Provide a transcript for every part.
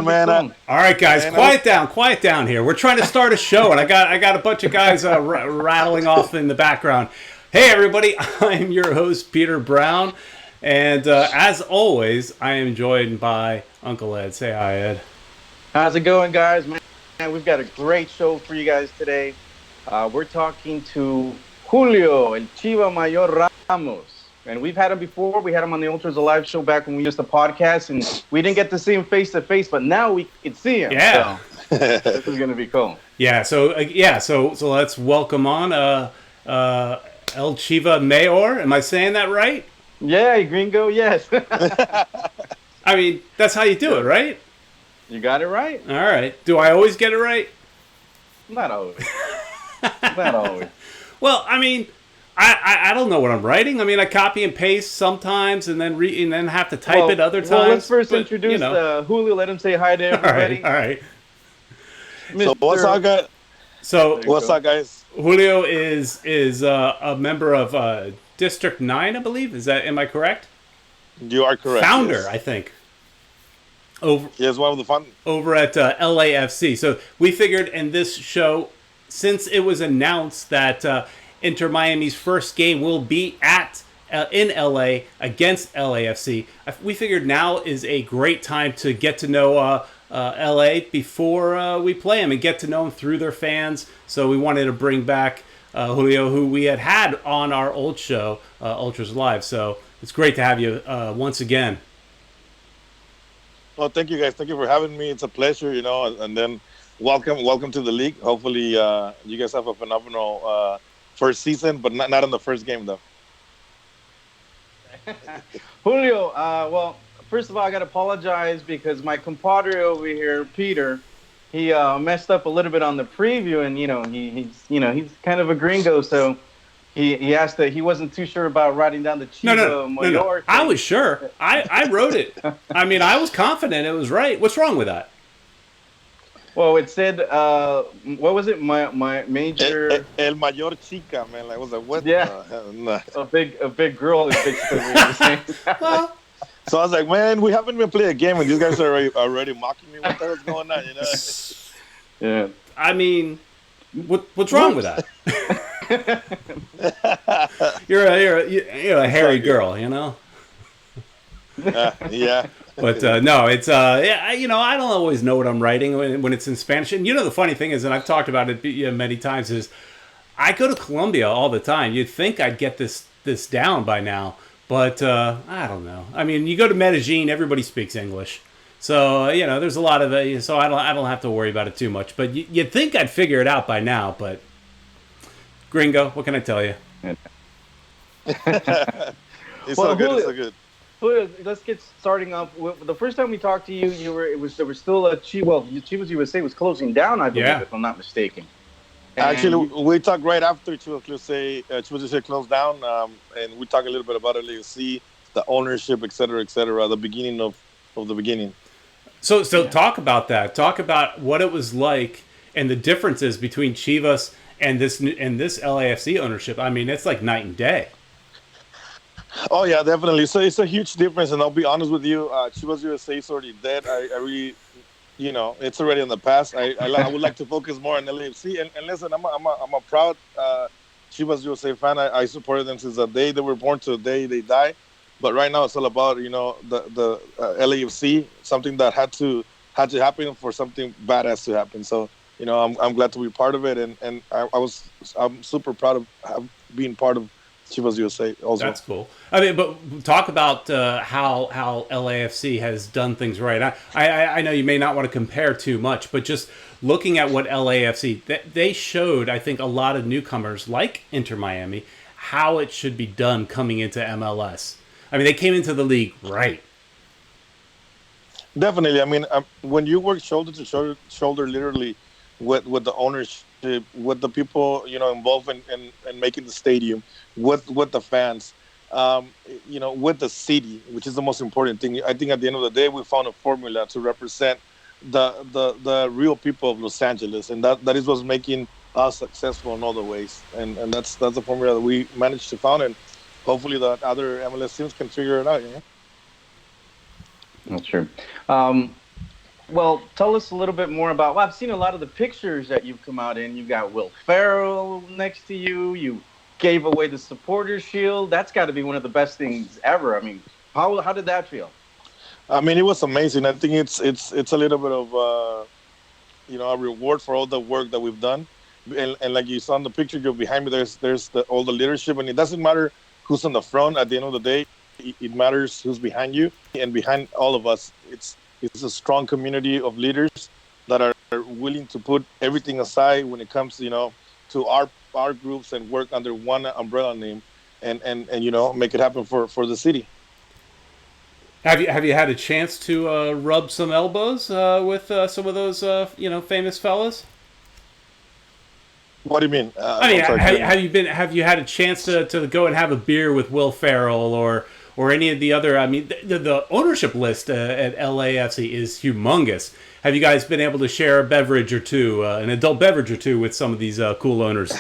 man. All right, guys, quiet down here. We're trying to start a show, and I got a bunch of guys rattling off in the background. Hey, everybody, I'm your host, Peter Brown, and as always, I am joined by Uncle Ed. Say hi, Ed. How's it going, guys? Man, we've got a great show for you guys today. We're talking to Julio, El Chiva Mayor Ramos. And we've had him before. We had him on the Ultras Alive show back when we used to podcast, and we didn't get to see him face to face, but now we can see him. Yeah, so, this is gonna be cool. Yeah, so let's welcome on El Chiva Mayor. Am I saying that right? Yeah, gringo. Yes. I mean, that's how you do it, right? You got it right. All right. Do I always get it right? Not always. Not always. Well, I mean, I don't know what I'm writing. I mean, I copy and paste sometimes, and then have to type it other times. Well, let's first introduce Julio. Let him say hi to everybody. All right. So what's up, guys? What's up, guys? Julio is a member of District 9, I believe. Am I correct? You are correct. Founder, yes. I think. Yes, one of the fun over at LAFC. So we figured in this show, since it was announced that Inter Miami's first game will be in LA against LAFC, we figured now is a great time to get to know LA before we play them and get to know them through their fans. So we wanted to bring back Julio, who we had on our old show, Ultras Live. So it's great to have you once again. Well, thank you, guys. Thank you for having me. It's a pleasure, and then welcome to the league. Hopefully you guys have a phenomenal first season, but not in the first game, though. Julio, well, first of all, I got to apologize because my compadre over here, Peter, he messed up a little bit on the preview, and he's kind of a gringo, so he asked that he wasn't too sure about writing down the Chiva Mayor. No. I was sure. I wrote it. I mean, I was confident it was right. What's wrong with that? Well, it said, what was it? My major... El Mayor Chica, man. Like, was like, what? Yeah. Nah. A big girl is basically Well, so I was like, man, we haven't even played a game, and these guys are already mocking me. What the hell's going on, Yeah. I mean, what's wrong with that? You're a hairy girl, Yeah. But no, it's I don't always know what I'm writing when it's in Spanish. And the funny thing is, and I've talked about it many times, is I go to Colombia all the time. You'd think I'd get this down by now, but I don't know. I mean, you go to Medellin, everybody speaks English, so there's a lot of it. So I don't have to worry about it too much. But you'd think I'd figure it out by now, but gringo, what can I tell you? It's so good. It's so good. Let's get starting off. The first time we talked to you, there was still a Chivas USA was closing down, I believe, if I'm not mistaken. And actually, we talked right after Chivas USA closed down, and we talked a little bit about LAFC, the ownership, et cetera, the beginning of the beginning. So talk about that. Talk about what it was like and the differences between Chivas and this LAFC ownership. I mean, it's like night and day. Oh yeah, definitely. So it's a huge difference, and I'll be honest with you. Chivas USA is already dead. I really, it's already in the past. I would like to focus more on LAFC. And listen, I'm a proud Chivas USA fan. I supported them since the day they were born to the day they die. But right now, it's all about the LAFC, something that had to happen for something badass to happen. So I'm glad to be part of it, and I'm super proud of being part of Chivas USA also. That's cool. I mean, but talk about how LAFC has done things right. I know you may not want to compare too much, but just looking at what LAFC, they showed, I think, a lot of newcomers like Inter Miami, how it should be done coming into MLS. I mean, they came into the league right. Definitely. I mean, when you work shoulder to shoulder, literally, with the ownership, with the people involved in making the stadium, with the fans, with the city, which is the most important thing. I think at the end of the day, we found a formula to represent the real people of Los Angeles, and that is what's making us successful in all the ways. And that's the formula that we managed to found, and hopefully the other MLS teams can figure it out. That's true. Well, tell us a little bit more about. Well, I've seen a lot of the pictures that you've come out in. You've got Will Ferrell next to you. You gave away the supporter shield. That's got to be one of the best things ever. I mean, how did that feel? I mean, it was amazing. I think it's a little bit of a reward for all the work that we've done. And like you saw in the picture, you're behind me. There's all the leadership, and it doesn't matter who's on the front. At the end of the day, it matters who's behind you, and behind all of us. It's a strong community of leaders that are willing to put everything aside when it comes, to our groups and work under one umbrella name, and make it happen for the city. Have you had a chance to rub some elbows with some of those famous fellas? What do you mean? I mean, have you had a chance to go and have a beer with Will Ferrell or any of the other? I mean, the ownership list at LAFC is humongous. Have you guys been able to share a beverage or two, an adult beverage or two, with some of these cool owners?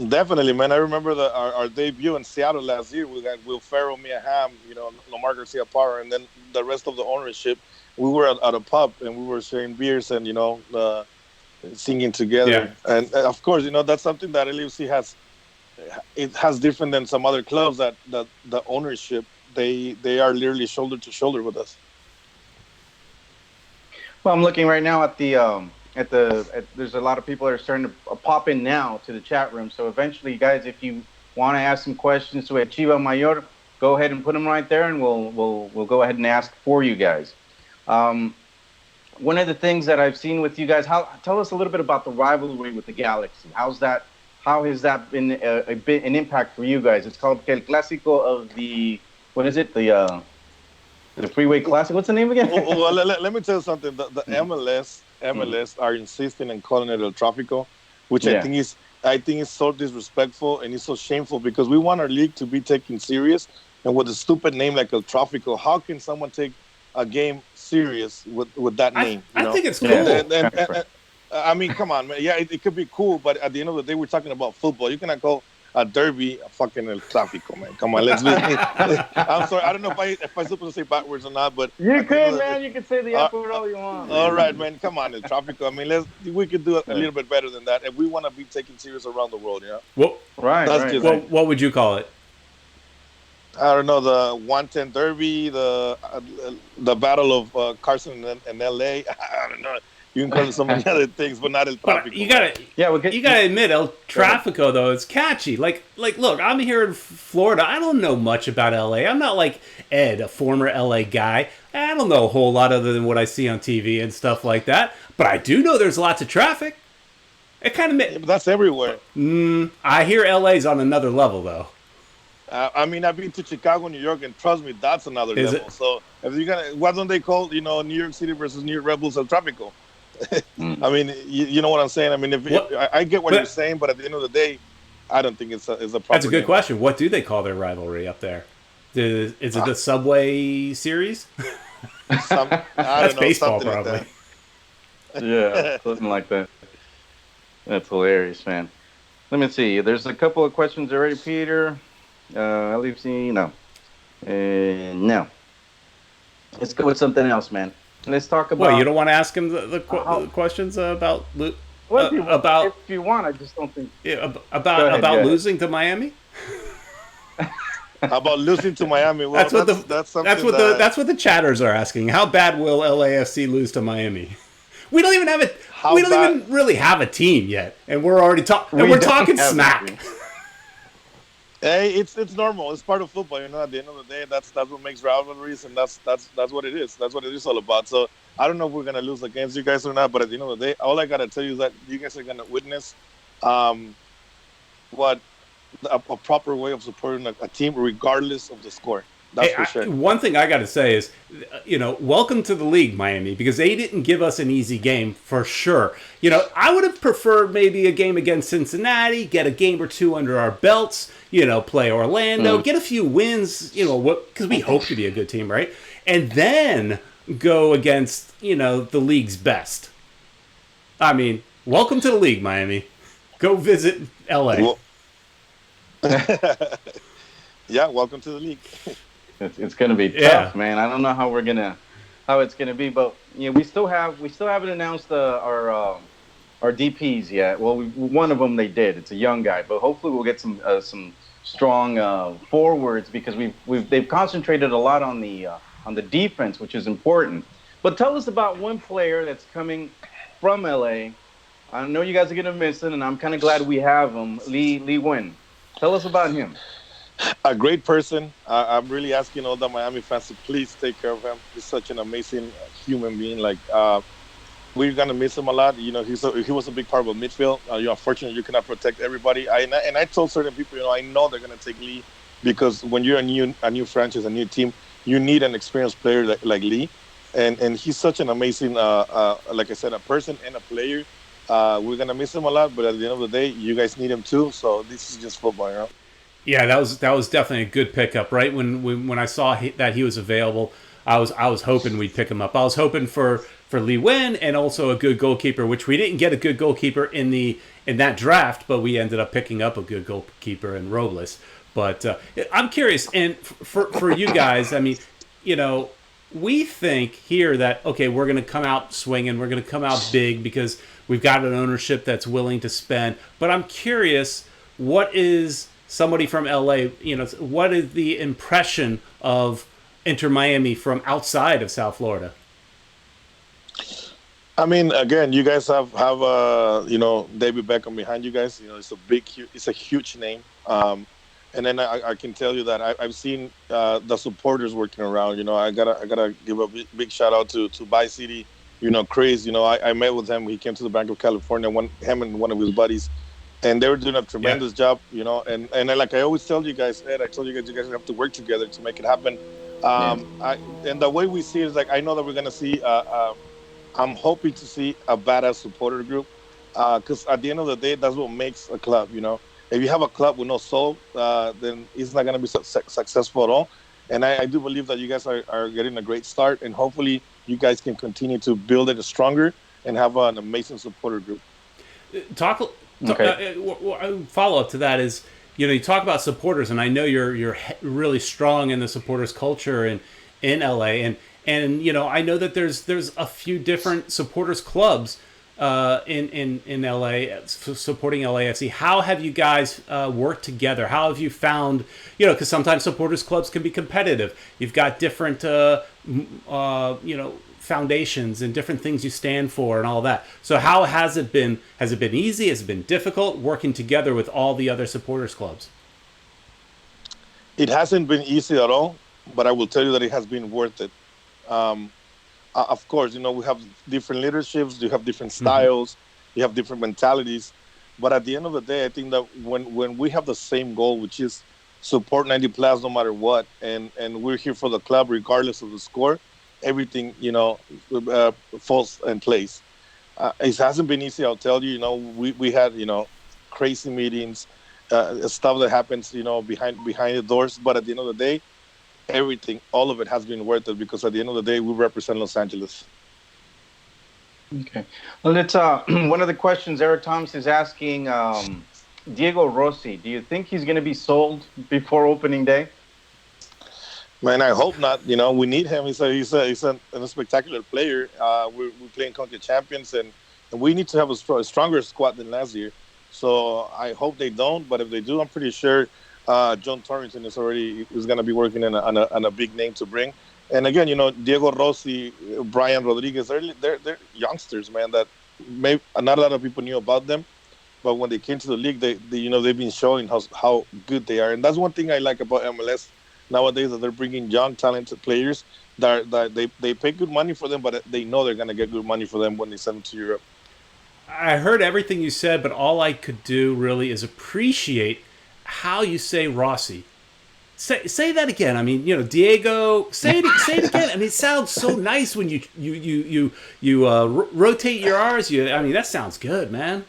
Definitely, man. I remember our debut in Seattle last year. We got Will Ferrell, Mia Hamm, Lamar Garcia Parra, and then the rest of the ownership. We were at a pub and we were sharing beers and singing together. Yeah. And of course, that's something that LAFC has. It has different than some other clubs that the ownership they are literally shoulder to shoulder with us. Well, I'm looking right now at there's a lot of people that are starting to pop in now to the chat room. So eventually, guys, if you want to ask some questions to Chiva Mayor, go ahead and put them right there, and we'll go ahead and ask for you guys. One of the things that I've seen with you guys, tell us a little bit about the rivalry with the Galaxy. How has that been an impact for you guys? It's called El Clásico of the, what is it? The Freeway Classic. What's the name again? Well, let me tell you something. The MLS are insisting on calling it El Tráfico, which I think is so disrespectful and it's so shameful because we want our league to be taken serious. And with a stupid name like El Tráfico, how can someone take a game serious with that name? I think it's cool. And, I mean, come on, man. Yeah, it could be cool, but at the end of the day, we're talking about football. You cannot call a derby a fucking El Tráfico, man. Come on, let's be. I'm sorry, I don't know if I'm supposed to say backwards or not, but you could, man. You can say the F word all you want. All right, man. Come on, El Tráfico. I mean, we could do a little bit better than that, and we want to be taken serious around the world. Well, right. What would you call it? I don't know, the 110 Derby, the Battle of Carson and LA. I don't know. You can call it so many other things, but not El Tráfico. You gotta admit, El Tráfico though, it's catchy. Like, look, I'm here in Florida. I don't know much about LA. I'm not like Ed, a former LA guy. I don't know a whole lot other than what I see on TV and stuff like that. But I do know there's lots of traffic. It kind of but that's everywhere. I hear LA's on another level though. I mean, I've been to Chicago, New York, and trust me, that's another level. So if you're gonna, why don't they call New York City versus New York Red Bulls El Tráfico? I mean, you know what I'm saying. I mean, I get what you're saying, but at the end of the day, I don't think it's a proper. That's a good question. What do they call their rivalry up there? Is it the Subway Series? That's baseball, probably. Like yeah, something like that. That's hilarious, man. Let me see. There's a couple of questions already, Peter. LAFC, no. No. Let's go with something else, man. Let's talk about. Well, you don't want to ask him the questions about if you want, I just don't think. Yeah, about losing to Miami. About losing to Miami. Well, that's what the chatters are asking. How bad will LAFC lose to Miami? We don't even have it. We don't even really have a team yet, and we're already talking. And we're talking smack. Hey, it's normal. It's part of football, At the end of the day, that's what makes rivalries, and that's what it is. That's what it is all about. So I don't know if we're gonna lose against you guys or not, but at the end of the day, all I gotta tell you is that you guys are gonna witness what a proper way of supporting a team, regardless of the score. That's for sure. One thing I got to say is, welcome to the league, Miami, because they didn't give us an easy game for sure. I would have preferred maybe a game against Cincinnati, get a game or two under our belts, play Orlando, get a few wins, because we hope to be a good team, right? And then go against, the league's best. I mean, welcome to the league, Miami. Go visit LA. Well, yeah, welcome to the league. It's going to be tough, man. I don't know how we're going to how it's going to be. But we still haven't announced our DPs yet. Well, one of them they did. It's a young guy, but hopefully we'll get some strong forwards because they've concentrated a lot on the defense, which is important. But tell us about one player that's coming from LA. I know you guys are gonna miss it, and I'm kind of glad we have him, Lee Wen. Tell us about him. A great person. I'm really asking all the Miami fans to please take care of him. He's such an amazing human being. Like we're gonna miss him a lot. You know, he was a big part of the midfield. Unfortunately, you cannot protect everybody. And I told certain people, I know they're gonna take Lee because when you're a new franchise, a new team, you need an experienced player like Lee. And he's such an amazing, like I said, a person and a player. We're gonna miss him a lot, but at the end of the day, you guys need him too. So this is just football. Yeah, that was definitely a good pickup. Right when I saw that he was available, I was hoping we'd pick him up. I was hoping for Lee Wen and also a good goalkeeper, which we didn't get a good goalkeeper in that draft, but we ended up picking up a good goalkeeper in Robles. But I'm curious, and for you guys, I mean, we think here that, okay, we're going to come out swinging, we're going to come out big because we've got an ownership that's willing to spend. But I'm curious, what is somebody from LA, what is the impression of Inter Miami from outside of South Florida? I mean, again, you guys have David Beckham behind you guys. It's a huge name. And then I can tell you that I've seen the supporters working around. I gotta give a big shout out to Vice City. Chris. I met with him. He came to the Bank of California. Him and one of his buddies, and they were doing a tremendous job. And like I always tell you guys, Ed, I told you guys have to work together to make it happen. And the way we see it is like I know that we're gonna see. I'm hoping to see a badass supporter group because at the end of the day, that's what makes a club. If you have a club with no soul, then it's not going to be successful at all. And I do believe that you guys are getting a great start, and hopefully you guys can continue to build it stronger and have an amazing supporter group. Follow up to that is, you talk about supporters, and I know you're really strong in the supporters culture in LA, and I know that there's a few different supporters clubs in LA supporting LAFC. How have you guys worked together? How have you found, because sometimes supporters clubs can be competitive. You've got different foundations and different things you stand for and all that. So how has it been? Has it been easy? Has it been difficult working together with all the other supporters clubs? It hasn't been easy at all, but I will tell you that it has been worth it. Of course, we have different leaderships, you have different styles, you have different mentalities. But at the end of the day, I think that when we have the same goal, which is support 90 plus no matter what, and we're here for the club regardless of the score, everything, falls in place. It hasn't been easy, I'll tell you. We had, crazy meetings, stuff that happens, behind the doors. But at the end of the day, everything, all of it has been worth it because at the end of the day, we represent Los Angeles. Okay. Well, let's. One of the questions Eric Thomas is asking, Diego Rossi. Do you think he's going to be sold before opening day? Man, I hope not. We need him. He's a spectacular player. We're playing country champions, and we need to have a stronger squad than last year. So I hope they don't. But if they do, I'm pretty sure John Torrington is going to be working on a big name to bring. And again, Diego Rossi, Brian Rodriguez, they're youngsters, man, that not a lot of people knew about them. But when they came to the league, they've been showing how good they are. And that's one thing I like about MLS nowadays, that they're bringing young, talented players that they pay good money for them, but they know they're going to get good money for them when they send them to Europe. I heard everything you said, but all I could do really is appreciate how you say Rossi. Say that again. I mean, Diego. Say it again. I mean, it sounds so nice when you rotate your R's. That sounds good, man.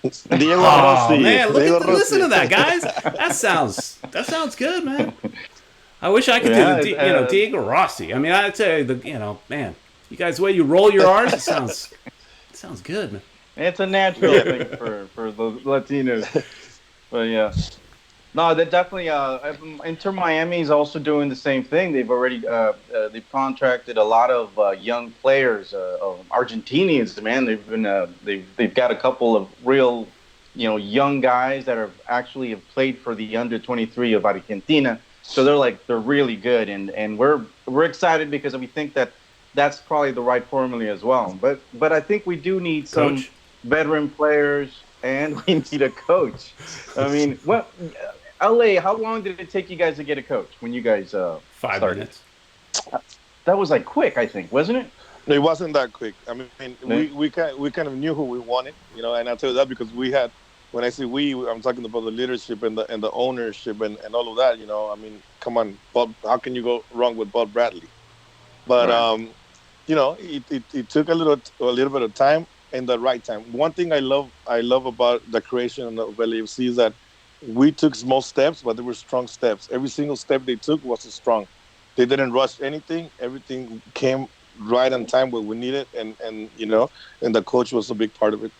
Diego Rossi. Man, listen to that, guys. That sounds good, man. I wish I could do Diego Rossi. I mean, I'd say man, you guys, the way you roll your R's, it sounds good, man. It's a natural thing for the Latinos. But yeah. No, they're definitely. Inter Miami is also doing the same thing. They've contracted a lot of young players, of Argentinians. Man, they've got a couple of real, young guys that are actually have played for the under 23 of Argentina. So they're really good, and we're excited because we think that that's probably the right formula as well. But I think we do need some Coach? veteran players, and we need a coach. I mean, what? LA, how long did it take you guys to get a coach when you guys started? minutes. That was like quick, I think, wasn't it? It wasn't that quick. I mean, No. we kind of knew who we wanted, and I tell you that because we had. When I say we, I'm talking about the leadership and the ownership and all of that. I mean, come on, Bob. How can you go wrong with Bob Bradley? But Right. it took a little bit of time and the right time. One thing I love about the creation of LAFC is that we took small steps, but they were strong steps. Every single step they took was strong. They didn't rush anything. Everything came right on time where we needed, and the coach was a big part of it.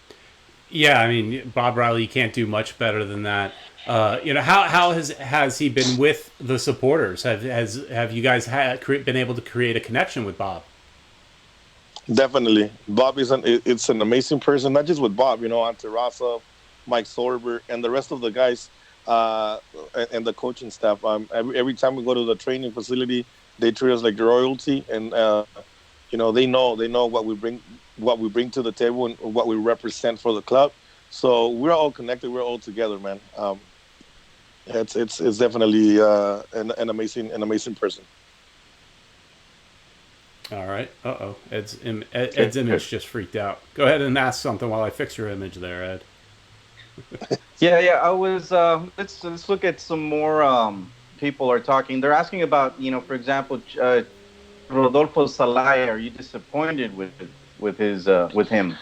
Yeah, I mean, Bob Riley, you can't do much better than that. How has he been with the supporters? Have you guys been able to create a connection with Bob? Definitely, Bob it's an amazing person. Not just with Bob, Ante Rasa, Mike Sorber, and the rest of the guys, and the coaching staff. Every time we go to the training facility, they treat us like royalty, and they know what we bring to the table and what we represent for the club. So we're all connected. We're all together, man. It's definitely an amazing person. All right. Uh-oh. Ed's image just freaked out. Go ahead and ask something while I fix your image there, Ed. Yeah, yeah. I was. Let's look at some more. People are talking. They're asking about, for example, Rodolfo Salaya. Are you disappointed with him?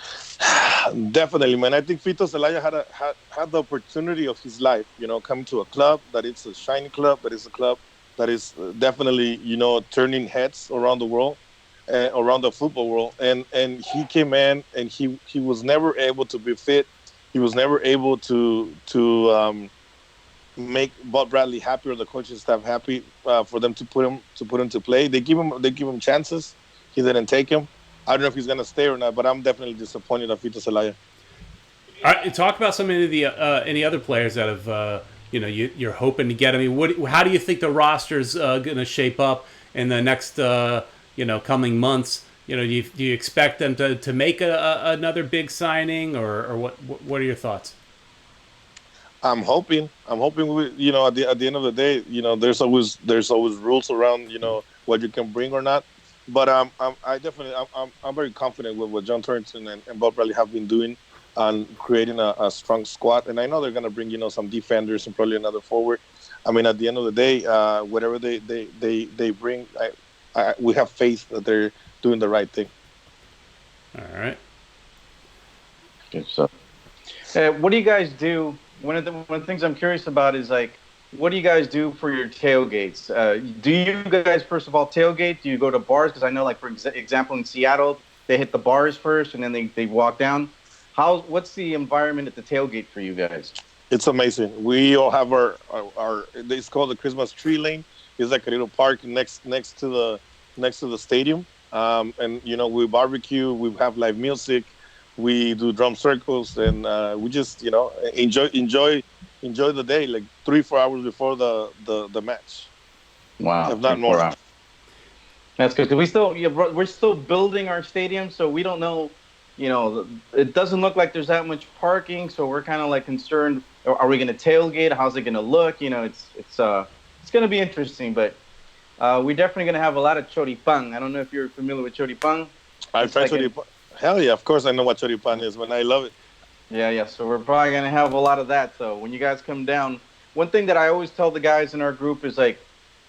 Definitely, man. I think Fito Zelaya had the opportunity of his life. Coming to a club that it's a shiny club, that is a club that is definitely turning heads around the world, around the football world. And he came in, and he was never able to be fit. He was never able to make Bob Bradley happy or the coaching staff happy, for them to put him to play. They give him chances. He didn't take him. I don't know if he's gonna stay or not, but I'm definitely disappointed at Fito Zelaya. All right, talk about some of the any other players that have you're hoping to get. I mean, how do you think the roster's going to shape up in the next coming months? Do you expect them to make another big signing, or what are your thoughts? I'm hoping. At the end of the day, there's always rules around what you can bring or not. But I'm very confident with what John Thornton and Bob Bradley have been doing on creating a strong squad. And I know they're gonna bring some defenders and probably another forward. I mean, at the end of the day, whatever they bring, we have faith that they're doing the right thing. All right. Good stuff. What do you guys do? One of the things I'm curious about is, like, what do you guys do for your tailgates? Do you guys, first of all, tailgate? Do you go to bars? Because I know, like, for example, in Seattle, they hit the bars first and then they walk down. What's the environment at the tailgate for you guys? It's amazing. We all have our it's called the Christmas tree lane. It's like a little park next to the stadium. And we barbecue. We have live music. We do drum circles, and we just enjoy the day, like 3-4 hours before the match, Wow, if not more. That's good. 'Cause we're still building our stadium, so we don't know. It doesn't look like there's that much parking, so we're kind of like concerned. Are we going to tailgate? How's it going to look? It's going to be interesting, but we're definitely going to have a lot of choripán. I don't know if you're familiar with choripán. I've tried choripan. Hell yeah, of course I know what choripan is, man. I love it. Yeah, yeah. So we're probably going to have a lot of that. So when you guys come down, one thing that I always tell the guys in our group is, like,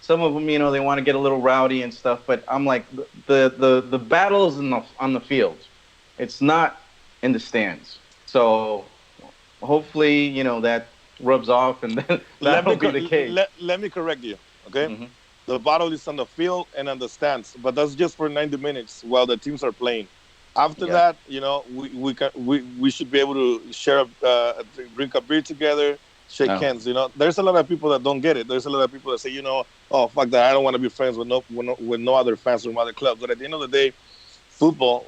some of them, they want to get a little rowdy and stuff, but I'm like, the battle is on the field. It's not in the stands. So hopefully, that rubs off, and then that'll be the case. Let me correct you, okay? Mm-hmm. The battle is on the field and on the stands, but that's just for 90 minutes while the teams are playing. After that, we should be able to share, drink a beer together, shake No. hands. There's a lot of people that don't get it. There's a lot of people that say, oh fuck that, I don't want to be friends with no other fans from other clubs. But at the end of the day, football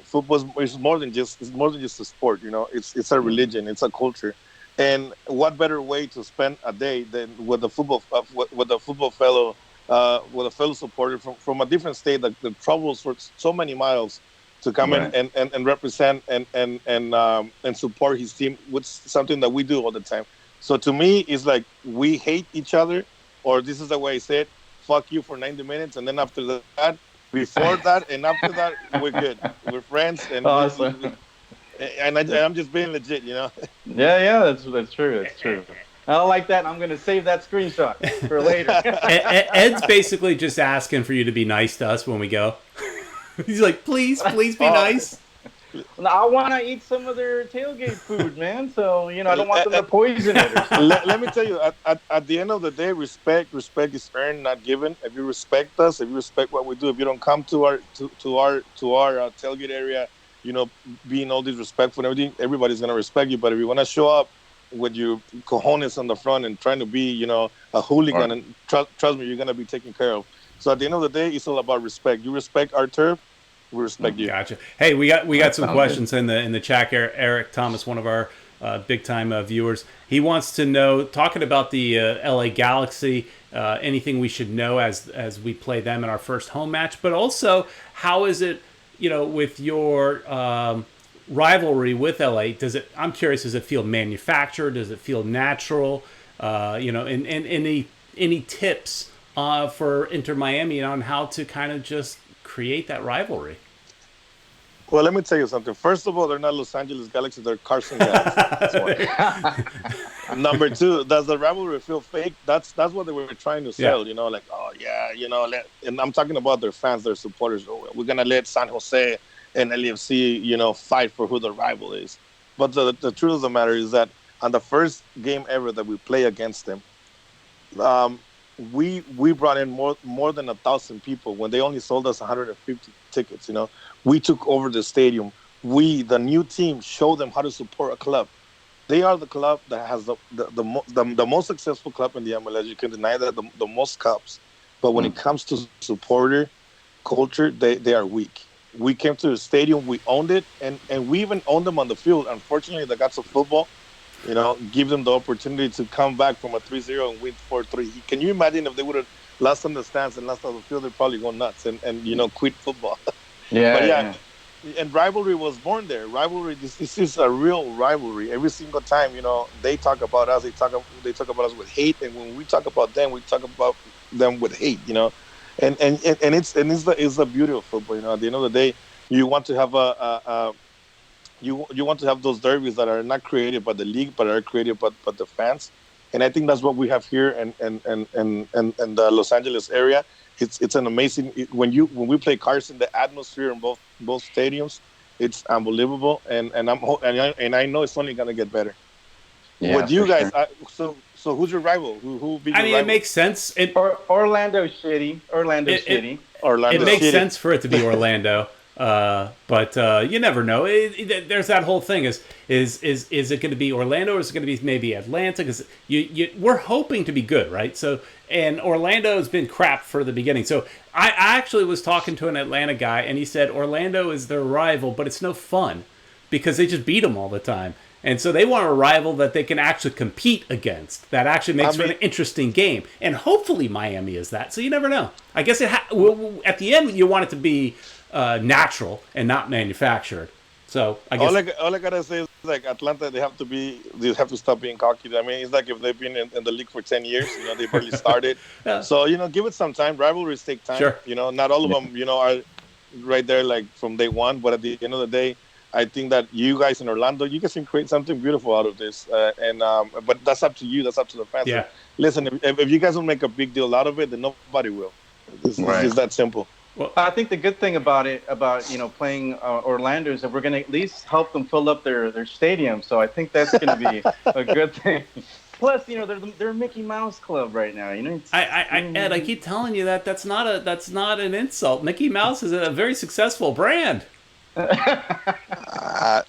is more than just a sport. It's a religion, it's a culture. And what better way to spend a day than with a fellow supporter from a different state that travels for so many miles to come in Right. and represent and support his team with something that we do all the time. So to me, it's like we hate each other, or this is the way I say it: fuck you for 90 minutes, and then after that, before that, and after that, we're good. We're friends, and Awesome. I'm just being legit. Yeah, that's true. That's true. I don't like that. I'm gonna save that screenshot for later. Ed's basically just asking for you to be nice to us when we go. He's like, please be nice. I want to eat some of their tailgate food, man. So I don't want them to poison it. Or something. Let me tell you, at the end of the day, respect is earned, not given. If you respect us, if you respect what we do, if you don't come to our tailgate area, being all disrespectful and everything, everybody's gonna respect you. But if you want to show up with your cojones on the front and trying to be, a hooligan, Right. and trust me, you're gonna be taken care of. So at the end of the day, it's all about respect. You respect our turf, we respect you. Gotcha. Hey, we got some sounds questions in the chat here. Eric Thomas, one of our big time viewers, he wants to know, talking about the LA Galaxy, anything we should know as we play them in our first home match, but also how is it, with your rivalry with LA? I'm curious, does it feel manufactured? Does it feel natural? And any tips for Inter Miami on how to kind of just create that rivalry? Well, let me tell you something. First of all, they're not Los Angeles Galaxy, they're Carson Galaxy. That's one. Number two, does the rivalry feel fake? That's what they were trying to sell, like, oh yeah, and I'm talking about their fans, their supporters. Oh, we're gonna let San Jose and LAFC, fight for who the rival is. But the truth of the matter is that on the first game ever that we play against them, we brought in more than 1,000 people when they only sold us 150 tickets. We took over the stadium. We, the new team, showed them how to support a club. They are the club that has the most successful club in the MLS. You can deny that, the most cups. But when it comes to supporter culture, they are weak. We came to the stadium, we owned it, and we even owned them on the field. Unfortunately, the gods of football, give them the opportunity to come back from a 3-0 and win 4-3. Can you imagine if they would have lost on the stands and lost on the field? They'd probably go nuts and quit football. Yeah, But yeah. And rivalry was born there. Rivalry, this is a real rivalry. Every single time, they talk about us, they talk about us with hate, and when we talk about them, we talk about them with hate. And it's the beauty of football. At the end of the day, you want to have you want to have those derbies that are not created by the league, but are created by the fans. And I think that's what we have here in the Los Angeles area. It's an amazing, when we play Carson, the atmosphere in both stadiums, it's unbelievable, and I know it's only gonna get better. Yeah, with you guys, sure. so who's your rival? Who be your I mean, rival? it makes sense. Orlando's shitty. Orlando's shitty. Orlando It makes City. sense for it to be Orlando, but you never know. There's that whole thing: is it going to be Orlando, or is it going to be maybe Atlanta? Because we're hoping to be good, right? So, and Orlando has been crap for the beginning. So I actually was talking to an Atlanta guy, and he said Orlando is their rival, but it's no fun because they just beat them all the time. And so they want a rival that they can actually compete against. That actually makes for an interesting game. And hopefully Miami is that. So you never know. I guess at the end you want it to be natural and not manufactured. So I guess all I gotta say is, like, Atlanta, they have to stop being cocky. I mean, it's like if they've been in the league for 10 years, they barely started. Yeah. So give it some time. Rivalries take time. Sure. Not all of them are right there like from day one. But at the end of the day, I think that you guys in Orlando, you guys can create something beautiful out of this. But that's up to you. That's up to the fans. Yeah. Listen, if you guys don't make a big deal out of it, then nobody will. It's just that simple. Well, I think the good thing about playing Orlando is that we're going to at least help them fill up their stadium. So I think that's going to be a good thing. Plus, they're a Mickey Mouse club right now. Ed, I keep telling you that's not an insult. Mickey Mouse is a very successful brand.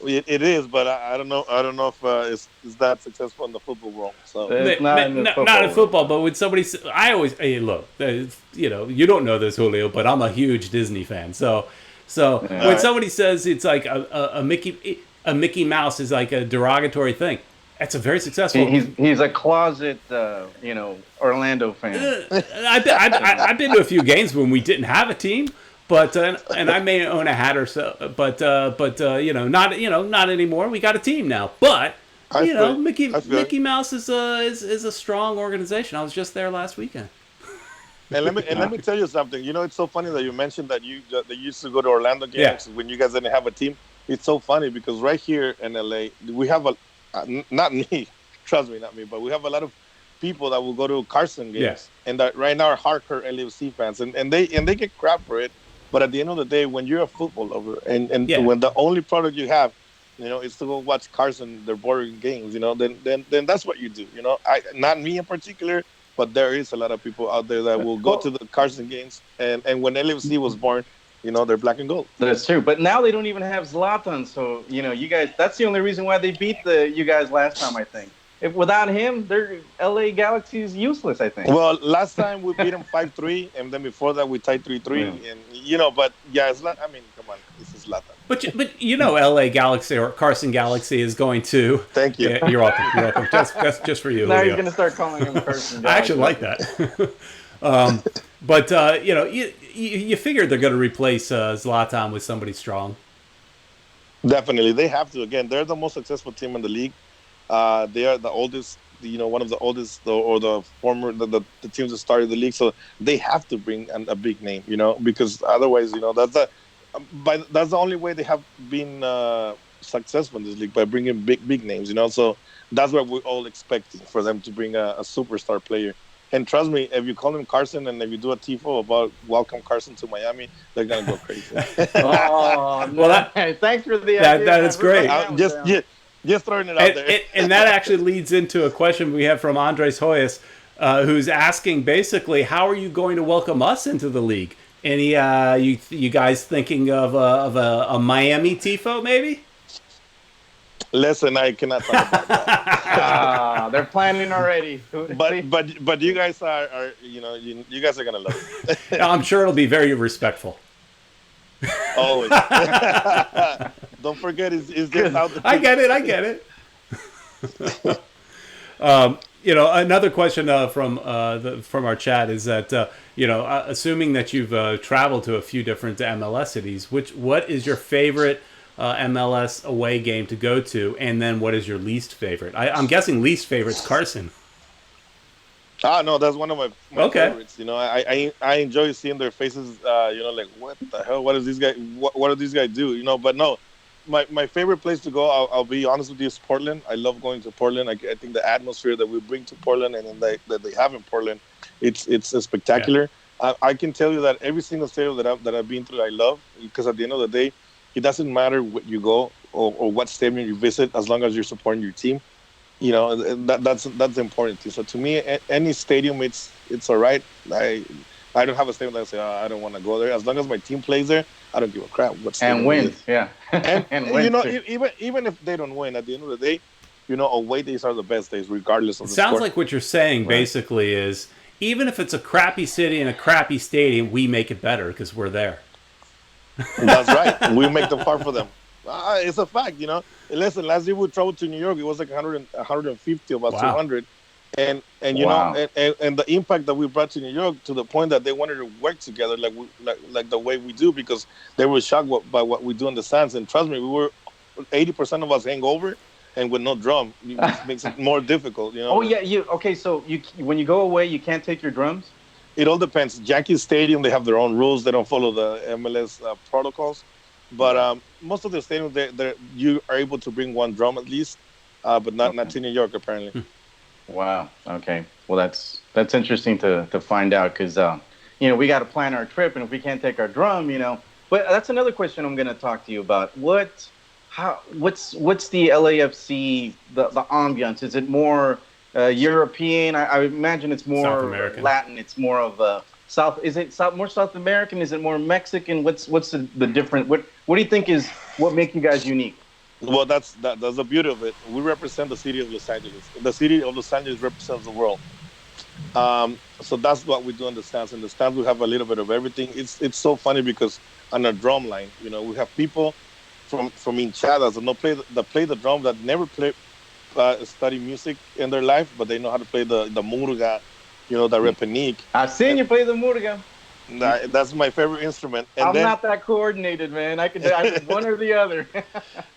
It is, but I don't know. I don't know if it's that successful in the football world. So It's not in the football. Not in football, but when somebody, I always, hey, look, you don't know this, Julio, but I'm a huge Disney fan. So when somebody says it's like a Mickey Mouse is like a derogatory thing, that's a very successful. He's a closet, Orlando fan. I've been to a few games when we didn't have a team. But and I may own a hat or so, but not anymore. We got a team now. But Mickey Mouse is a strong organization. I was just there last weekend. And let me tell you something. It's so funny that you mentioned that they used to go to Orlando games when you guys didn't have a team. It's so funny because right here in LA we have not me, trust me, not me, but we have a lot of people that will go to Carson games and that right now are hardcore LAFC fans and they get crap for it. But at the end of the day, when you're a football lover and when the only product you have, is to go watch Carson, their boring games, then that's what you do. Not me in particular, but there is a lot of people out there that will go to the Carson games. And when LAFC was born, they're black and gold. That's true. But now they don't even have Zlatan. So, you guys, that's the only reason why they beat you guys last time, I think. If without him, their LA Galaxy is useless, I think. Well, last time we beat them 5-3, and then before that we tied 3-3. Yeah. And but it's not. I mean, come on, this is Latin. But LA Galaxy or Carson Galaxy is going to. Thank you. Yeah, you're welcome. You're welcome. Just for you. Now Julio. you're going to start calling him Carson Galaxy. I actually like that. But you figured they're going to replace Zlatan with somebody strong. Definitely, they have to. Again, they're the most successful team in the league. They are the oldest, one of the oldest, or the former, the teams that started the league. So they have to bring a big name, because otherwise, that's the only way they have been successful in this league, by bringing big names, So that's what we're all expecting, for them to bring a superstar player. And trust me, if you call him Carson and if you do a tifo about welcome Carson to Miami, they're gonna go crazy. Oh, well, thanks for the idea. That is great. Just throwing it out there. And that actually leads into a question we have from Andres Hoyas, who's asking basically, how are you going to welcome us into the league? Any you guys thinking of a Miami tifo maybe? Listen, I cannot talk about that. They're planning already. But you guys are you guys are gonna love it. I'm sure it'll be very respectful. Always. Don't forget, it's just out the. I get it. Another question from our chat is that assuming that you've traveled to a few different MLS cities, what is your favorite MLS away game to go to, and then what is your least favorite? I'm guessing least favorite's Carson. No, that's one of my favorites. I enjoy seeing their faces. Like, what the hell? What does these guys? What do these guys do? But no, my favorite place to go, I'll be honest with you, is Portland. I love going to Portland. I think the atmosphere that we bring to Portland and that they have in Portland, it's spectacular. Yeah. I can tell you that every single stadium that I've been through, I love, because at the end of the day, it doesn't matter what you go or what stadium you visit, as long as you're supporting your team. That's the important thing. So to me, any stadium, it's all right. I don't have a stadium that I say, I don't want to go there. As long as my team plays there, I don't give a crap what stadium. And wins, yeah. And wins, even if they don't win, at the end of the day, away days are the best days, regardless of the Sounds sport. like what you're saying basically is, even if it's a crappy city and a crappy stadium, we make it better because we're there. That's right. We make the part for them. It's a fact, Listen, last year we traveled to New York. It was like 150, about 200. And and the impact that we brought to New York, to the point that they wanted to work together like the way we do, because they were shocked by what we do in the stands. And trust me, we were 80% of us hangover and with no drum. It makes it more difficult, Oh, yeah. So when you go away, you can't take your drums? It all depends. Yankee Stadium, they have their own rules. They don't follow the MLS protocols. But most of the stadiums, you are able to bring one drum at least, but not to New York, apparently. Wow. Okay. Well, that's interesting to find out, because we got to plan our trip, and if we can't take our drum, But that's another question I'm going to talk to you about. What's the LAFC, the ambiance? Is it more European? I imagine it's more Latin. It's more of South. Is it more South American? Is it more Mexican? What's the different? What do you think is what makes you guys unique? Well, that's the beauty of it. We represent the city of Los Angeles. The city of Los Angeles represents the world. So that's what we do in the stands. In the stands, we have a little bit of everything. It's so funny because on a drum line, we have people from hinchadas that play the drum that never study music in their life, but they know how to play the murga, the repenique. I've seen you play the murga. That's my favorite instrument. And I'm then, not that coordinated, man. I one or the other.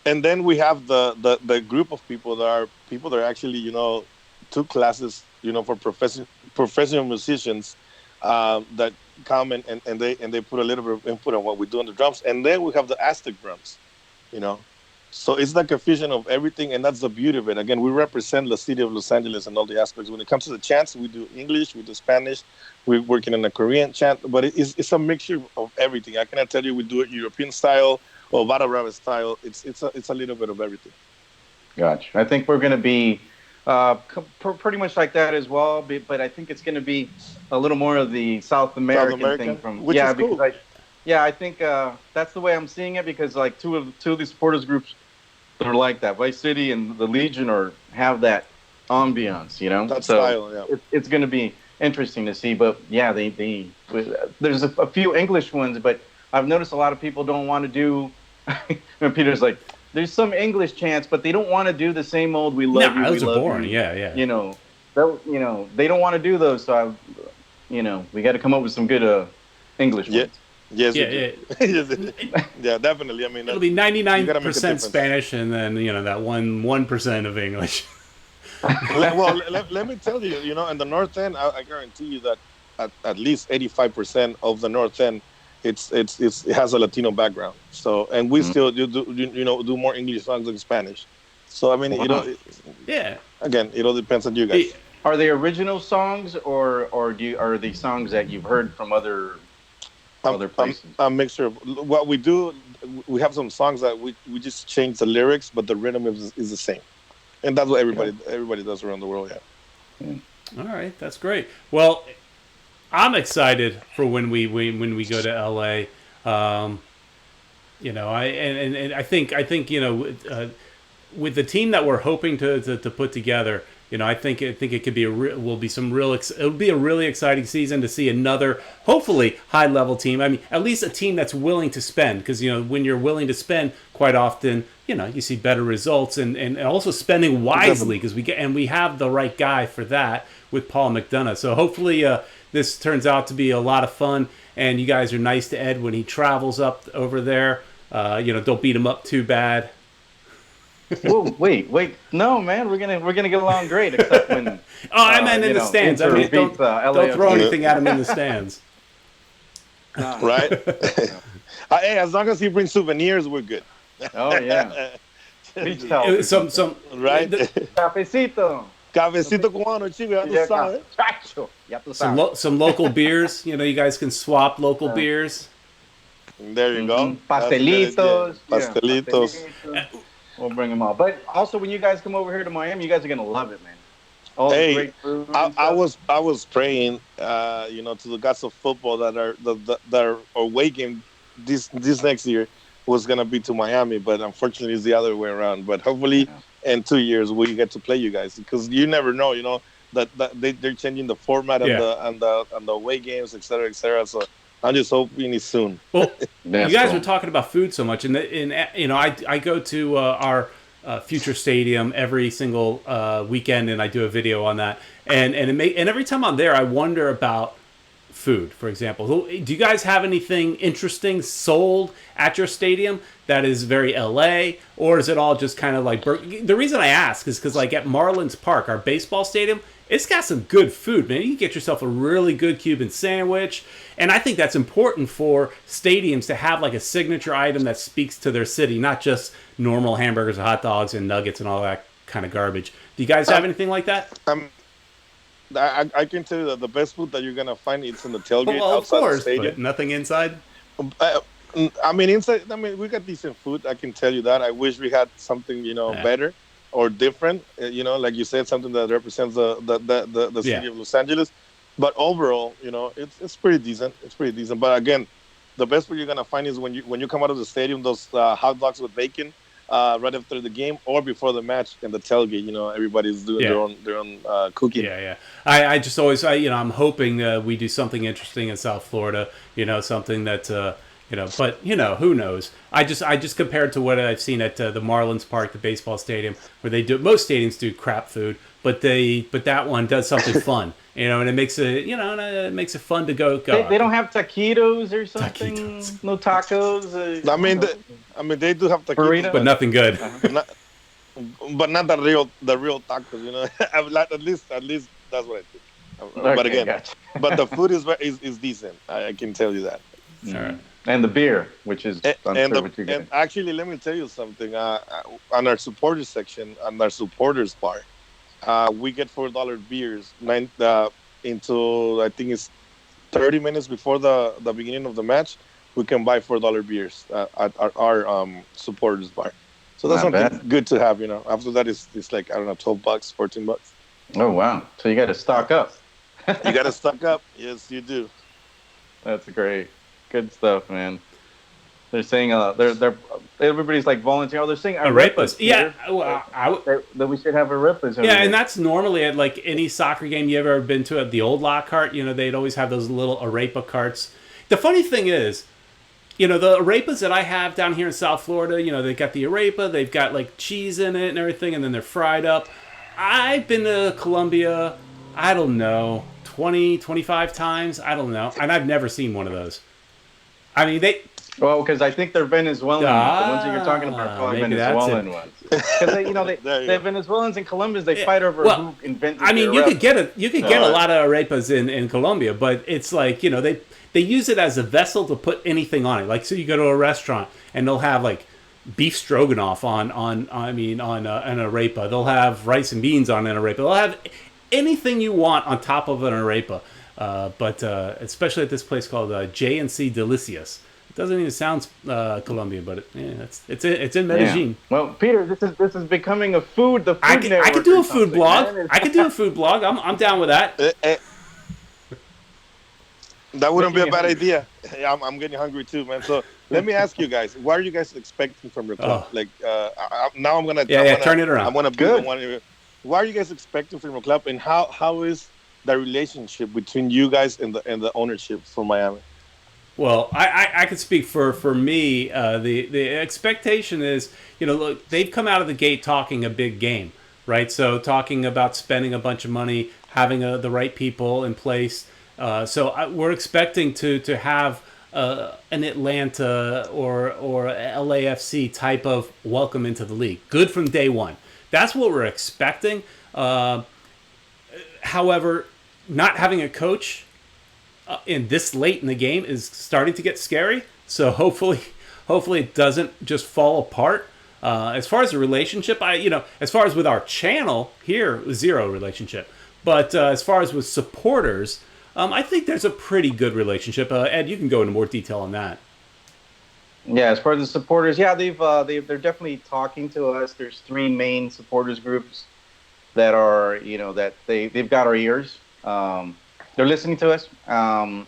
and then we have the group of people that are actually took classes for professional musicians that come and they put a little bit of input on what we do on the drums. And then we have the Aztec drums, you know. So it's like a fusion of everything, and that's the beauty of it. Again, we represent the city of Los Angeles and all the aspects. When it comes to the chants, we do English, we do Spanish, we're working in a Korean chant, but it's a mixture of everything. I cannot tell you we do it European style or Vada Brava style. It's a little bit of everything. Gotcha. I think we're going to be pretty much like that as well, but I think it's going to be a little more of the South American thing from which is cool. I think that's the way I'm seeing it, because like two of the supporters groups that are like that, Vice City and the Legion, have that ambiance, That so style, yeah. It's going to be interesting to see. But yeah, there's a few English ones, but I've noticed a lot of people don't want to do. And Peter's like, there's some English chants, but they don't want to do the same old "We love you." No, those are boring. Yeah. They don't want to do those. So we got to come up with some good English ones. Yes, yeah, definitely. I mean, it'll be 99% Spanish, and then that 1% of English. Well, let me tell you, in the North End, I guarantee you that at least 85% of the North End, it has a Latino background. So, and we still do more English songs than Spanish. So, I mean, again, it all depends on you guys. Are they original songs, or are they songs that you've heard from other places? A mixture of what we do. We have some songs that we just change the lyrics, but the rhythm is the same, and that's what everybody does around the world. Yeah. All right, that's great. Well, I'm excited for when we go to LA. I think with the team that we're hoping to put together. I think it could be it'll be a really exciting season to see another, hopefully, high level team. I mean, at least a team that's willing to spend, because when you're willing to spend, quite often, you see better results, and also spending wisely, because we have the right guy for that with Paul McDonough. So hopefully this turns out to be a lot of fun, and you guys are nice to Ed when he travels up over there. Don't beat him up too bad. Whoa, wait! No, man, we're gonna get along great, except when. I meant in the stands. I mean, don't throw anything at him in the stands. Right? Hey, as long as he brings souvenirs, we're good. Oh yeah. Some right. Cafecito cubano, Chiva, ya tú sabes. Some local beers. You guys can swap local beers. There you go. Pastelitos. Pastelitos. We'll bring them all. But also, when you guys come over here to Miami, you guys are gonna love it, man. All the great food. I was praying, to the gods of football that our away game this next year was gonna be to Miami, but unfortunately, it's the other way around. But hopefully, in 2 years, we get to play you guys, because you never know, that they're changing the format and the away games, et cetera. So I'm just hoping it's soon. Well, you guys were talking about food so much, and I go to our Future Stadium every single weekend, and I do a video on that. And every time I'm there, I wonder about food. For example, do you guys have anything interesting sold at your stadium that is very LA, or is it all just kind of like? The reason I ask is because, like, at Marlins Park, our baseball stadium, it's got some good food, man. You can get yourself a really good Cuban sandwich. And I think that's important for stadiums to have like a signature item that speaks to their city, not just normal hamburgers, hot dogs, and nuggets and all that kind of garbage. Do you guys have anything like that? I can tell you that the best food that you're going to find is in the tailgate outside the stadium. But nothing inside? Inside, we got decent food. I can tell you that. I wish we had something, better or different. Like you said, something that represents the city of Los Angeles. But overall, it's pretty decent. It's pretty decent. But again, the best food you're gonna find is when you come out of the stadium, those hot dogs with bacon, right after the game or before the match in the tailgate. Everybody's doing Yeah. their own cooking. Yeah. I just always, I'm hoping we do something interesting in South Florida. Something that, but who knows? I just compared to what I've seen at the Marlins Park, the baseball stadium, where most stadiums do crap food, but that one does something fun. And it makes it fun to go. They don't have taquitos or something. Taquitos. No tacos. They do have taquitos, Burrito? but nothing good. but not the real tacos. at least that's what I think. Okay, but again, gotcha. but the food is decent. I can tell you that. All right. And the beer, which is and actually, let me tell you something. On our supporters section, on our supporters bar, we get $4 beers into I think it's 30 minutes before the beginning of the match. We can buy $4 beers at our supporters bar. So that's something good to have. After that, it's like, I don't know, $12, $14. Oh wow! So you got to stock up. You got to stock up. Yes, you do. That's great. Good stuff, man. They're saying everybody's like volunteering. Oh, they're saying arepas. Yeah, well, that we should have arepas. Yeah, and that's normally at like any soccer game you ever been to at the old lot cart. They'd always have those little arepa carts. The funny thing is, the arepas that I have down here in South Florida, they've got the arepa, they've got like cheese in it and everything, and then they're fried up. I've been to Colombia, I don't know, 20, 25 times, I don't know, and I've never seen one of those. I mean, well, because I think they're Venezuelan. The ones that you're talking about are probably Venezuelan ones. Because the Venezuelans and Colombians, they fight over who invented. I mean, you could get a lot of arepas in Colombia, but it's like they use it as a vessel to put anything on it. Like, so you go to a restaurant and they'll have like beef stroganoff on an arepa. They'll have rice and beans on an arepa. They'll have anything you want on top of an arepa. But especially at this place called J&C Delicious. It doesn't even sound Colombian, but it's in Medellin. Yeah. Well, Peter, this is becoming a food. The food network. I could do a food blog. I could do a food blog. I'm down with that. That wouldn't be a bad idea. I'm getting hungry too, man. So let me ask you guys: what are you guys expecting from your club? Like now, I'm gonna turn it around. I'm gonna good. What are you guys expecting from your club, and how is the relationship between you guys and the ownership for Miami? Well, I could speak for me. The expectation is, look, they've come out of the gate talking a big game, right? So talking about spending a bunch of money, having the right people in place. So we're expecting to have an Atlanta or LAFC type of welcome into the league. Good from day one. That's what we're expecting. However, not having a coach in this late in the game is starting to get scary. So hopefully it doesn't just fall apart. As far as the relationship, as far as with our channel here, zero relationship. But as far as with supporters, I think there's a pretty good relationship. Ed, you can go into more detail on that. Yeah, as far as the supporters, they're definitely talking to us. There's 3 main supporters groups that are, that they've got our ears. They're listening to us, but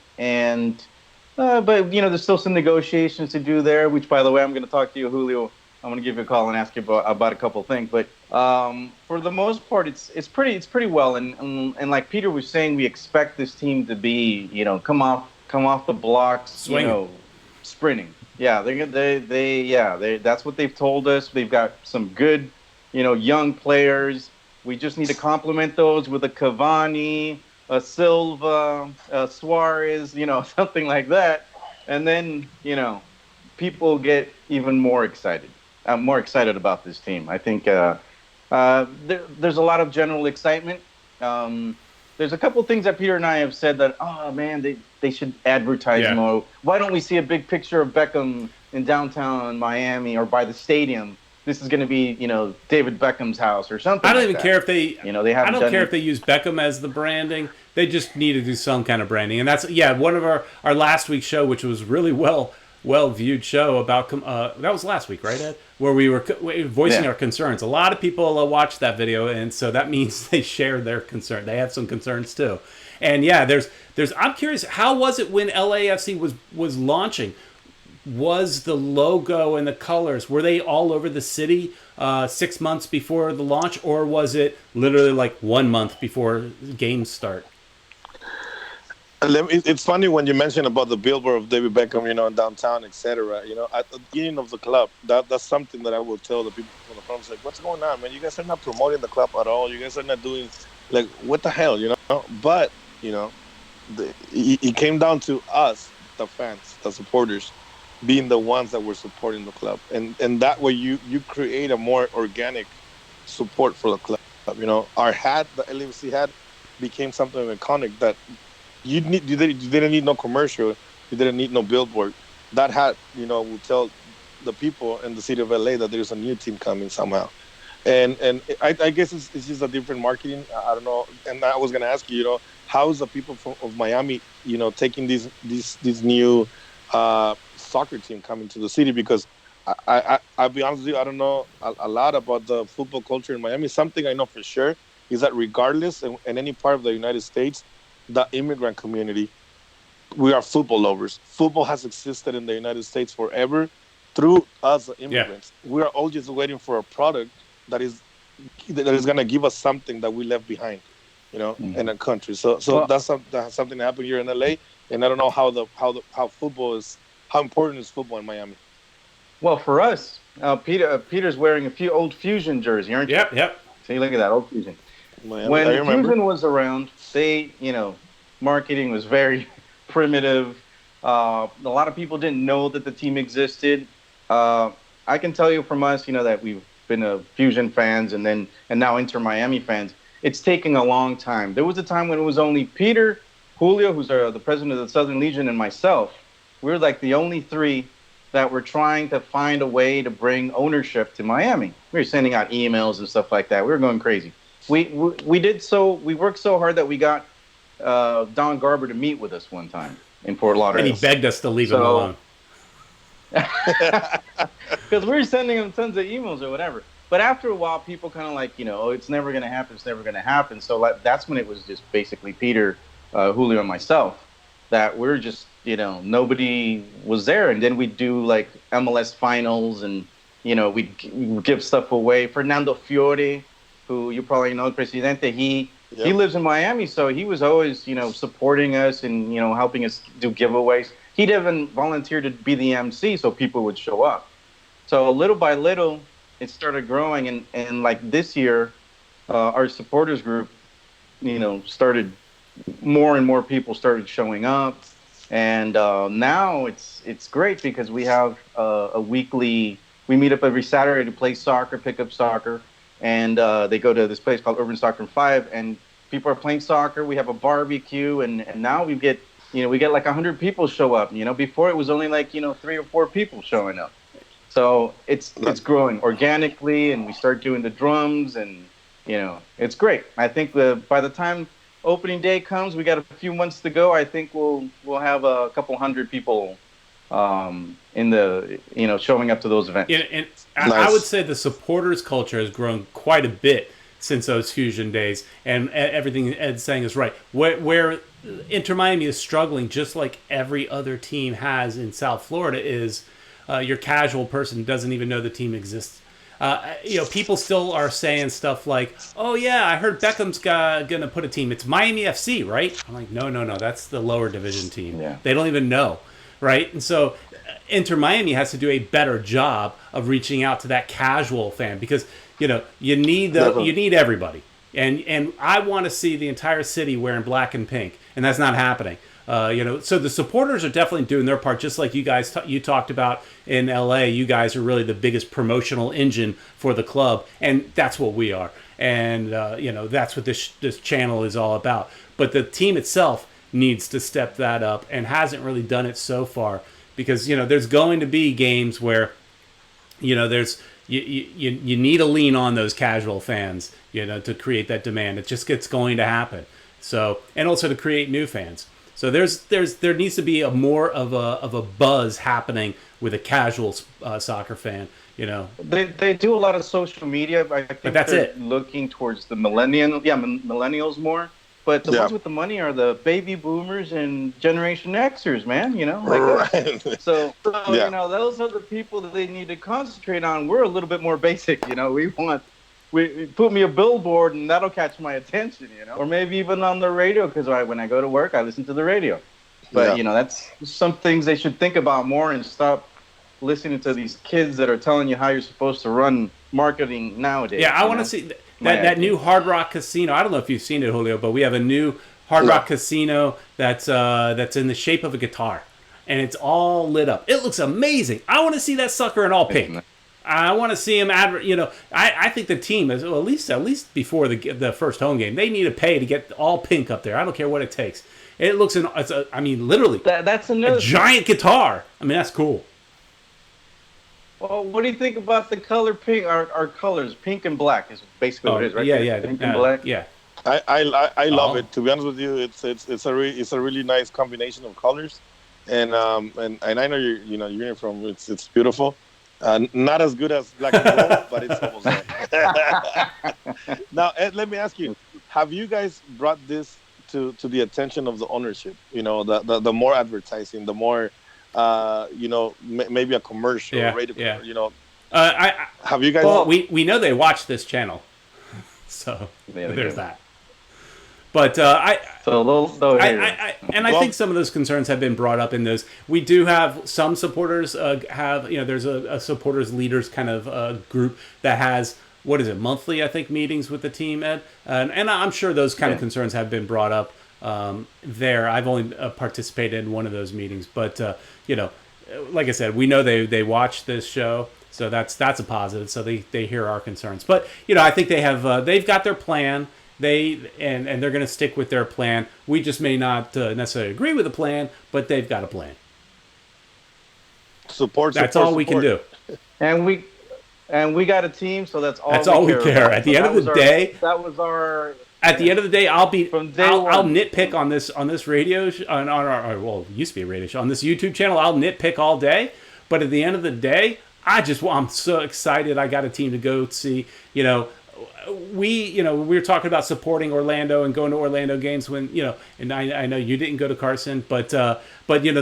there's still some negotiations to do there. Which, by the way, I'm going to talk to you, Julio. I'm going to give you a call and ask you about a couple of things. But for the most part, it's pretty well. And like Peter was saying, we expect this team to be, come off the blocks, sprinting. Yeah, that's what they've told us. They've got some good, young players. We just need to complement those with a Cavani, a Silva, a Suarez, something like that. And then, people get even more excited. I'm more excited about this team. I think there's a lot of general excitement. There's a couple things that Peter and I have said that, oh, man, they should advertise more. Why don't we see a big picture of Beckham in downtown Miami or by the stadium? This is going to be, David Beckham's house or something. I don't even care if they, they I don't care if they use Beckham as the branding. They just need to do some kind of branding. And that's, one of our last week's show, which was really well viewed show about, that was last week, right, Ed? Where we were voicing our concerns. A lot of people watched that video, and so that means they shared their concern. They have some concerns too. And there's I'm curious, how was it when LAFC was launching? was the logo and the colors, were they all over the city 6 months before the launch, or was it literally like 1 month before games start? It's funny when you mention about the billboard of David Beckham, in downtown, etc. At the beginning of the club, that's something that I will tell the people from the front. Like, what's going on, man? You guys are not promoting the club at all. You guys are not doing, like, what the hell, But, it came down to us, the fans, the supporters, being the ones that were supporting the club, and that way you create a more organic support for the club. Our hat, the LAFC hat, became something iconic that you didn't need no commercial, you didn't need no billboard. That hat, will tell the people in the city of LA that there's a new team coming somehow. And I guess it's just a different marketing. I don't know. And I was gonna ask you, how is the people of Miami, taking these new soccer team coming to the city? Because I'll be honest with you, I don't know a lot about the football culture in Miami. Something I know for sure is that regardless in any part of the United States, the immigrant community, we are football lovers. Football has existed in the United States forever through us, the immigrants. Yeah. We are all just waiting for a product that is going to give us something that we left behind, in a country. So well, that's something that happened here in LA, and I don't know how football is, how important is football in Miami. Well, for us, Peter's wearing a few old Fusion jersey, aren't you? Yep. See, look at that old Fusion. Miami, when Fusion was around, they, marketing was very primitive. A lot of people didn't know that the team existed. I can tell you from us, that we've been a Fusion fans and now Inter Miami fans. It's taking a long time. There was a time when it was only Peter, Julio, who's the president of the Southern Legion, and myself. We were like the only three that were trying to find a way to bring ownership to Miami. We were sending out emails and stuff like that. We were going crazy. We worked so hard that we got Don Garber to meet with us one time in Fort Lauderdale. And he begged us to leave him alone. Because we were sending him tons of emails or whatever. But after a while, people kind of like, it's never going to happen. It's never going to happen. So that's when it was just basically Peter, Julio, and myself that we're just, nobody was there. And then we'd do like MLS finals and, we'd give stuff away. Fernando Fiore, who you probably know, Presidente, he lives in Miami, so he was always, supporting us and, helping us do giveaways. He'd even volunteer to be the MC so people would show up. So little by little, it started growing. And like this year, our supporters group, started, more and more people started showing up. And now it's great because we have a weekly, we meet up every Saturday to play soccer, pick up soccer. And they go to this place called Urban Soccer 5, and people are playing soccer. We have a barbecue, and now we get like 100 people show up. Before it was only like 3 or 4 people showing up. So it's growing organically, and we start doing the drums, and it's great. I think by the time opening day comes, we got a few months to go. I think we'll have a couple hundred people in the showing up to those events. Yeah, and I would say the supporters culture has grown quite a bit since those Fusion days, and everything Ed's saying is right. Where Inter Miami is struggling, just like every other team has in South Florida, is your casual person doesn't even know the team exists. People still are saying stuff like, "Oh yeah, I heard Beckham's gonna put a team. It's Miami FC, right?" I'm like, no, that's the lower division team. Yeah. They don't even know. Right? And so Inter Miami has to do a better job of reaching out to that casual fan because, you need everybody. And I want to see the entire city wearing black and pink, and that's not happening. So the supporters are definitely doing their part, just like you guys you talked about in LA. You guys are really the biggest promotional engine for the club, and that's what we are. And that's what this channel is all about. But the team itself needs to step that up and hasn't really done it so far because there's going to be games where there's you need to lean on those casual fans to create that demand. It's going to happen. So, and also to create new fans. So there needs to be more of a buzz happening with a casual soccer fan. They do a lot of social media. I think but that's they're looking towards the millennials more. But the Yeah. ones with the money are the baby boomers and Generation Xers, man. Like Right. us. So Yeah. those are the people that they need to concentrate on. We're a little bit more basic. We put me a billboard and that'll catch my attention. Or maybe even on the radio, because when I go to work, I listen to the radio. But Yeah. that's some things they should think about more and stop listening to these kids that are telling you how you're supposed to run marketing nowadays. Yeah, I want to see that new Hard Rock Casino. I don't know if you've seen it, Julio, but we have a new Hard Rock Casino that's in the shape of a guitar, and it's all lit up. It looks amazing. I want to see that sucker in all pink. I want to see him I think the team is, well, at least before the first home game, they need to pay to get all pink up there. I don't care what it takes. It looks literally that's another giant guitar. I mean, that's cool. Well, what do you think about the color pink? Our colors, pink and black, is basically what it is, right? Yeah. Pink and black. Yeah. I love it. To be honest with you, it's a really nice combination of colors, and I know your uniform. It's beautiful. Not as good as black and gold, but it's almost there. Now, Ed, let me ask you: have you guys brought this to the attention of the ownership? The more advertising, the more maybe a commercial, radio. Have you guys? Well, we know they watch this channel, so there's that. But I think some of those concerns have been brought up in those. We do have some supporters there's a supporters leaders kind of group that has, what is it, monthly, I think, meetings with the team, Ed, and I'm sure those kind of concerns have been brought up there. I've only participated in one of those meetings, but like I said, we know they watch this show, so that's a positive. So they hear our concerns, but I think they've got their plan. And they're going to stick with their plan. We just may not necessarily agree with the plan, but they've got a plan. That's all we can do. And we got a team, so that's all. That's all we care. At the end of the day, that was our. At the end of the day, I'll nitpick on this radio on our it used to be a radio show, on this YouTube channel. I'll nitpick all day, but at the end of the day, I'm so excited. I got a team to go see. We were talking about supporting Orlando and going to Orlando games when and I know you didn't go to Carson, but the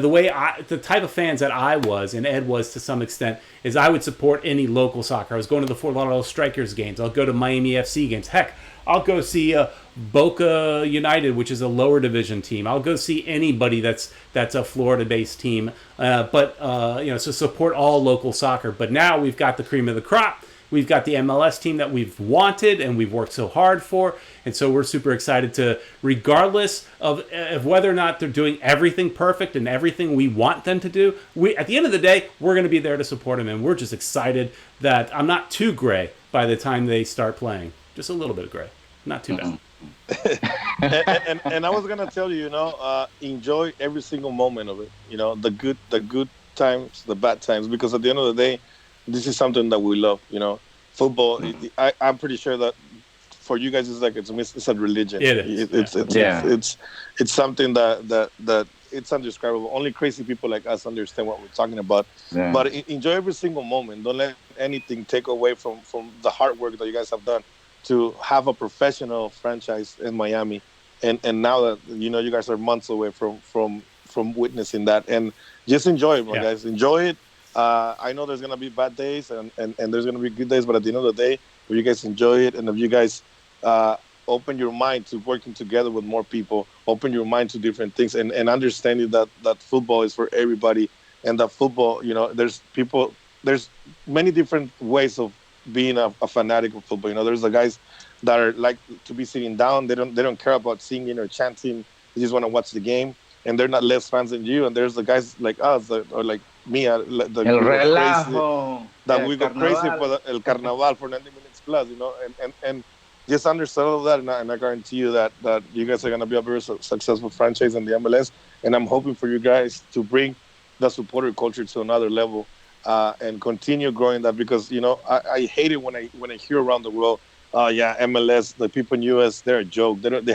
way the type of fans that I was, and Ed was to some extent, is I would support any local soccer. I was going to the Fort Lauderdale Strikers games. I'll go to Miami FC games. Heck, I'll go see Boca United, which is a lower division team. I'll go see anybody that's a Florida-based team. So support all local soccer. But now we've got the cream of the crop. We've got the MLS team that we've wanted and we've worked so hard for. And so we're super excited to, regardless of whether or not they're doing everything perfect and everything we want them to do, at the end of the day, we're going to be there to support them. And we're just excited that I'm not too gray by the time they start playing. Just a little bit of gray. Not too bad. and I was going to tell you, enjoy every single moment of it. The good times, the bad times, because at the end of the day, this is something that we love, Football. I'm pretty sure that for you guys, it's a religion. It is. It's something that it's indescribable. Only crazy people like us understand what we're talking about. Yeah. But enjoy every single moment. Don't let anything take away from the hard work that you guys have done to have a professional franchise in Miami. And now that you guys are months away from witnessing that, and just enjoy it, guys. Enjoy it. I know there's going to be bad days and there's going to be good days, but at the end of the day, if you guys enjoy it and if you guys open your mind to working together with more people, open your mind to different things and understanding that football is for everybody and that football, there's many different ways of being a fanatic of football. There's the guys that are like to be sitting down. They don't care about singing or chanting. They just want to watch the game and they're not less fans than you. And there's the guys like us or like me, El relajo. That we go crazy for El Carnaval for 90 minutes plus, and just understand all of that, and I guarantee you that you guys are going to be a very successful franchise in the MLS, and I'm hoping for you guys to bring the supporter culture to another level and continue growing that, because I hate it when I hear around the world, MLS, the people in US, they're a joke. They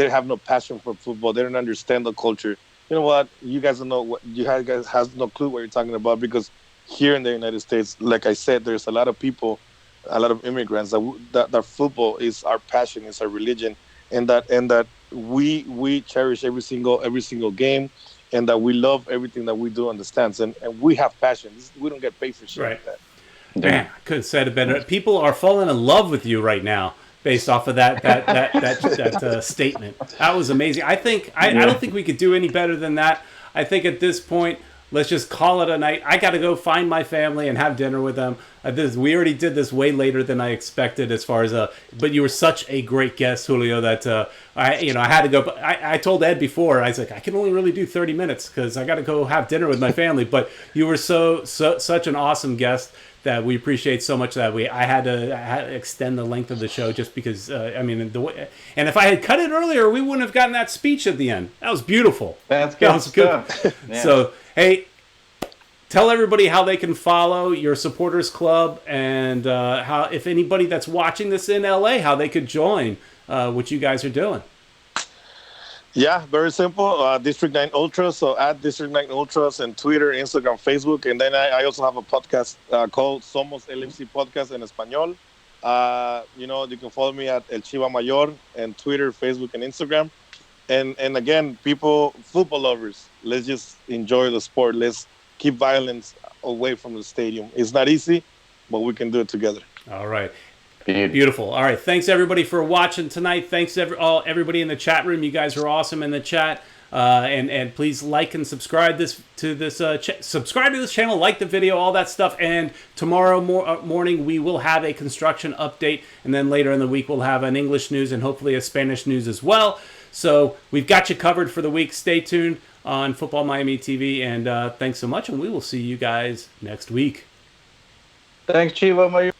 have no passion for football. They don't understand the culture. You know what? You guys don't know what you guys have no clue what you're talking about, because here in the United States, like I said, there's a lot of people, a lot of immigrants that football is our passion, is our religion, and that we cherish every single game, and that we love everything that we do on the stands, and we have passion. We don't get paid for shit Right. like that. Man, I couldn't have said it better. People are falling in love with you right now based off of that statement. That was amazing. I don't think we could do any better than that. I think at this point, let's just call it a night. I got to go find my family and have dinner with them. We already did this way later than I expected as far as but you were such a great guest, Julio, that I had to go. But I told Ed before, I was like, I can only really do 30 minutes because I got to go have dinner with my family. But you were such an awesome guest that we appreciate so much that I had to extend the length of the show just because and if I had cut it earlier, we wouldn't have gotten that speech at the end. That was beautiful. That's good. That was good. Yeah. So hey, tell everybody how they can follow your supporters club and how, if anybody that's watching this in LA, how they could join what you guys are doing. Yeah, very simple. District 9 Ultras. So at District 9 Ultras and Twitter, Instagram, Facebook. And then I also have a podcast called Somos LFC Podcast en Español. You can follow me at El Chiva Mayor and Twitter, Facebook, and Instagram. And again, people, football lovers, let's just enjoy the sport. Let's keep violence away from the stadium. It's not easy, but we can do it together. All right. Beautiful. All right. Thanks, everybody, for watching tonight. Thanks, everybody in the chat room. You guys are awesome in the chat. And please like and subscribe to this channel, like the video, all that stuff. And tomorrow morning, we will have a construction update. And then later in the week, we'll have an English news and hopefully a Spanish news as well. So we've got you covered for the week. Stay tuned on Futbol Miami TV. And thanks so much. And we will see you guys next week. Thanks, Chiva Mayor.